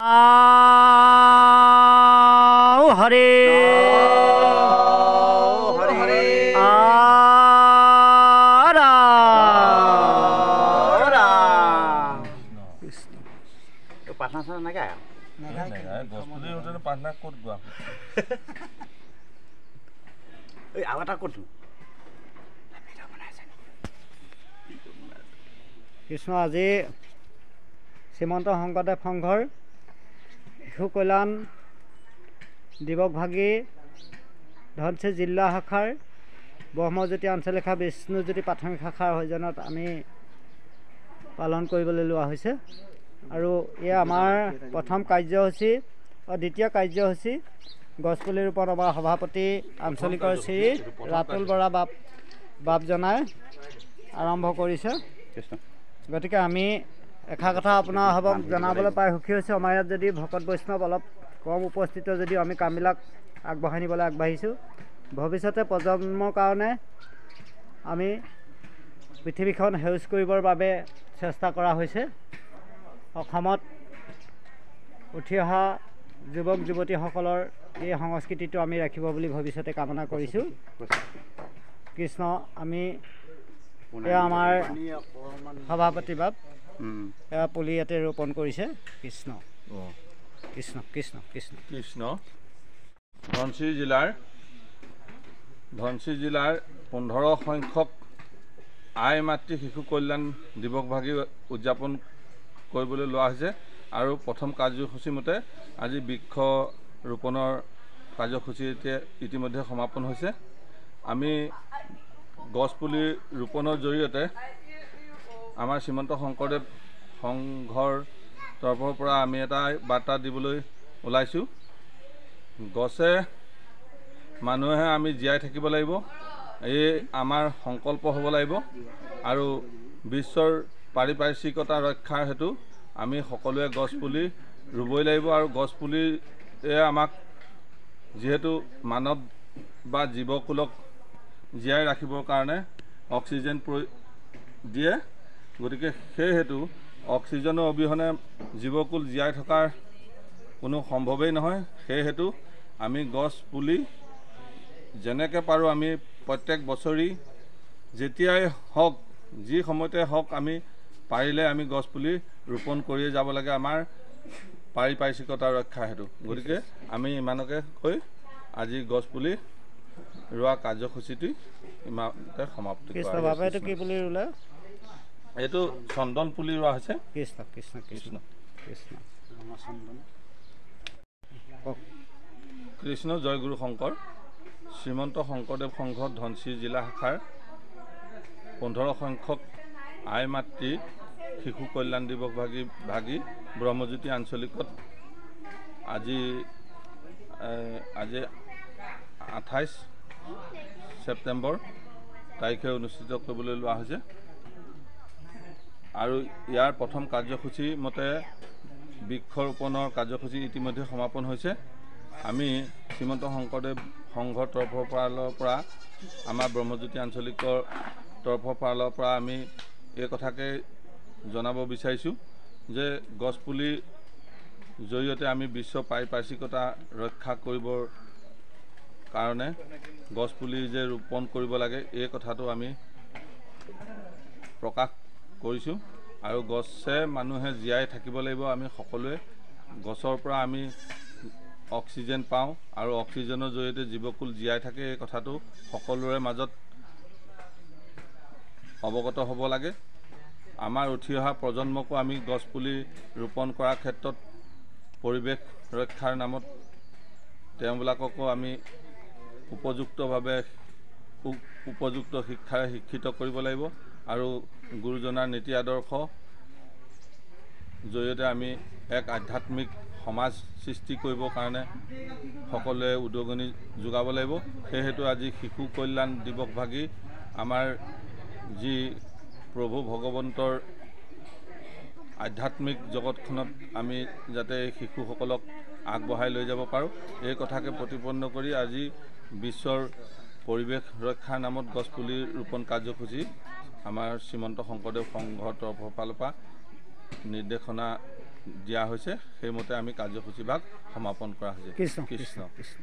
হৰে প্ৰাৰ্থনা চাৰ্থনা নাগায় গছপুলি হোটেল প্ৰাৰ্থনা ক'ত গোৱা এই আৰু এটা ক'তো কৃষ্ণ আজি শ্ৰীমন্ত শংকৰদেৱ সংঘৰ শিশু কল্যাণ দিৱসভাগী ধনশিৰি জিলা শাখাৰ ব্ৰহ্মজ্যোতি আঞ্চলিক শাখা বিষ্ণুজ্যোতি প্ৰাথমিক শাখাৰ সৌজন্যত আমি পালন কৰিবলৈ লোৱা হৈছে আৰু এয়া আমাৰ প্ৰথম কাৰ্যসূচী দ্বিতীয় কাৰ্যসূচী গছপুলি ৰোপণ আমাৰ সভাপতি আঞ্চলিকৰ শ্ৰী ৰাতুল বৰা বাপ জনাই আৰম্ভ কৰিছে। গতিকে আমি এষাৰ কথা আপোনাৰ সভক জনাবলৈ পাই সুখী হৈছোঁ। আমাৰ ইয়াত যদি ভকত বৈষ্ণৱ অলপ কম উপস্থিত যদিও আমি কামবিলাক আগবঢ়াই নিবলৈ আগবাঢ়িছোঁ। ভৱিষ্যতে প্ৰজন্মৰ কাৰণে আমি পৃথিৱীখন সেউজ কৰিবৰ বাবে চেষ্টা কৰা হৈছে। অসমত উঠি অহা যুৱক যুৱতীসকলৰ এই সংস্কৃতিটো আমি ৰাখিব বুলি ভৱিষ্যতে কামনা কৰিছোঁ। কৃষ্ণ আমি এয়া আমাৰ সভাপতি বাপ এয়া পুলি ইয়াতে ৰোপণ কৰিছে। কৃষ্ণ কৃষ্ণ কৃষ্ণ কৃষ্ণ কৃষ্ণ ধনশিৰি জিলাৰ 15 সংখ্যক আই মাতৃ শিশু কল্যাণ দিৱসভাগী উদযাপন কৰিবলৈ লোৱা হৈছে আৰু প্ৰথম কাৰ্যসূচী মতে আজি বৃক্ষ ৰোপণৰ কাৰ্যসূচী ইতিমধ্যে সমাপন হৈছে। আমি গছপুলি ৰোপণৰ জৰিয়তে আমাৰ শ্ৰীমন্ত শংকৰদেৱ সংঘৰ তৰফৰ পৰা আমি এটা বাৰ্তা দিবলৈ ওলাইছোঁ। গছে মানুহে আমি জীয়াই থাকিব লাগিব, এই আমাৰ সংকল্প হ'ব লাগিব আৰু বিশ্বৰ পাৰিপাৰ্শ্বিকতা ৰক্ষাৰ হেতু আমি সকলোৱে গছপুলি ৰুবই লাগিব আৰু গছপুলিয়ে আমাক যিহেতু মানৱ বা জীৱকুলক জীয়াই ৰাখিবৰ কাৰণে অক্সিজেন দিয়ে, গতিকে সেই হেতু অক্সিজেনৰ অবিহনে জীৱকুল জীয়াই থকাৰ কোনো সম্ভৱেই নহয়। সেই হেতু আমি গছ পুলি যেনেকৈ পাৰোঁ আমি প্ৰত্যেক বছৰি যেতিয়াই হওক যি সময়তে হওক আমি পাৰিলে আমি গছপুলি ৰোপণ কৰিয়ে যাব লাগে আমাৰ পাৰিপাৰ্শ্বিকতা ৰক্ষাৰ হেতু। গতিকে আমি ইমানকে কৈ আজি গছপুলি ৰোৱা কাৰ্যসূচীটি ইমানতে সমাপ্তি কৰা হৈছে। এইটো কি পুলি ৰুলে? এইটো চন্দন পুলি ৰোৱা হৈছে। কৃষ্ণ কৃষ্ণ কৃষ্ণ কৃষ্ণ কৃষ্ণ জয় গুৰু শংকৰ শ্ৰীমন্ত শংকৰদেৱ সংঘ ধনশিৰি জিলা শাখাৰ 15 সংখ্যক আই মাতৃ শিশু কল্যাণ দিৱসভাগী ব্ৰহ্মজ্যোতি আঞ্চলিকত আজি 28 ছেপ্টেম্বৰ তাৰিখে অনুষ্ঠিত কৰিবলৈ লোৱা হৈছে আৰু ইয়াৰ প্ৰথম কাৰ্যসূচী মতে বৃক্ষৰোপণৰ কাৰ্যসূচী ইতিমধ্যে সমাপন হৈছে। আমি শ্ৰীমন্ত শংকৰদেৱ সংঘৰ তৰফৰ পৰা আমাৰ ব্ৰহ্মজ্যোতি আঞ্চলিকৰ তৰফৰ পৰা আমি এই কথাকে জনাব বিচাৰিছোঁ যে গছপুলিৰ জৰিয়তে আমি বিশ্ব পাৰিপাৰ্শ্বিকতা ৰক্ষা কৰিবৰ কাৰণে গছপুলি যে ৰোপণ কৰিব লাগে এই কথাটো আমি প্ৰকাশ কৰিছোঁ আৰু গছে মানুহে জীয়াই থাকিব লাগিব। আমি সকলোৱে গছৰ পৰা আমি অক্সিজেন পাওঁ আৰু অক্সিজেনৰ জৰিয়তে জীৱকুল জীয়াই থাকে এই কথাটো সকলোৰে মাজত অৱগত হ'ব লাগে। আমাৰ উঠি অহা প্ৰজন্মকো আমি গছপুলি ৰোপণ কৰাৰ ক্ষেত্ৰত পৰিৱেশ ৰক্ষাৰ নামত তেওঁবিলাককো আমি উপযুক্তভাৱে উপযুক্ত শিক্ষাৰে শিক্ষিত কৰিব লাগিব আৰু গুৰুজনাৰ নীতি আদৰ্শ জৰিয়তে আমি এক আধ্যাত্মিক সমাজ সৃষ্টি কৰিবৰ কাৰণে সকলোৱে উদগনি যোগাব লাগিব। সেই হেতু আজি শিশু কল্যাণ দিৱসভাগী আমাৰ যি প্ৰভু ভগৱন্তৰ আধ্যাত্মিক জগতখনত আমি যাতে শিশুসকলক আগবঢ়াই লৈ যাব পাৰোঁ এই কথাকে প্ৰতিপন্ন কৰি আজি বিশ্বৰ পৰিৱেশ ৰক্ষাৰ নামত গছপুলি ৰোপণ কাৰ্যসূচী আমাৰ শ্ৰীমন্ত শংকৰদেৱ সংঘৰ তৰফৰ ফালৰ পৰা নিৰ্দেশনা দিয়া হৈছে সেইমতে আমি কাৰ্যসূচীভাগ সমাপন কৰা হৈছে। কৃষ্ণ কৃষ্ণ কৃষ্ণ।